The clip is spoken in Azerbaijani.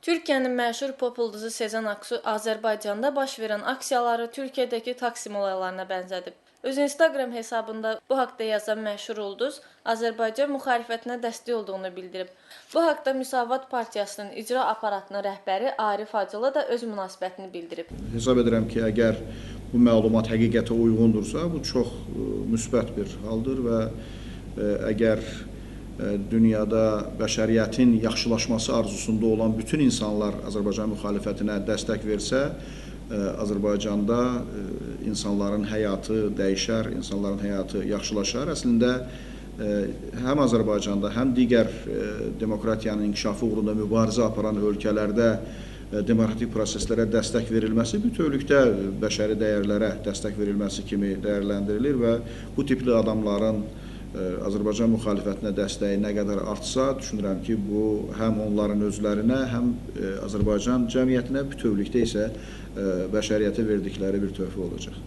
Türkiyənin məşhur pop ulduzu Sezen Aksu Azərbaycanda baş verən aksiyaları Türkiyədəki Taksim olaylarına bənzədib. Öz Instagram hesabında bu haqda yazan məşhur ulduz Azərbaycan müxalifətinə dəstək olduğunu bildirib. Bu haqda Müsavat Partiyasının icra aparatının rəhbəri Arif Hacılı da öz münasibətini bildirib. Hesab edirəm ki, əgər bu məlumat həqiqətə uyğundursa, bu çox müsbət bir haldır və əgər dünyada bəşəriyyətin yaxşılaşması arzusunda olan bütün insanlar Azərbaycan müxalifətinə dəstək versə, Azərbaycanda insanların həyatı dəyişər, insanların həyatı yaxşılaşar. Əslində, həm Azərbaycanda, həm digər demokratiyanın inkişafı uğrunda mübarizə aparan ölkələrdə demokratik proseslərə dəstək verilməsi bütövlükdə bəşəri dəyərlərə dəstək verilməsi kimi dəyərləndirilir və bu tipli adamların Azərbaycan müxalifətinə dəstəyi nə qədər artsa, düşünürəm ki, bu həm onların özlərinə, həm Azərbaycan cəmiyyətinə, bütövlükdə isə bəşəriyyətə verdikləri bir töhfə olacaq.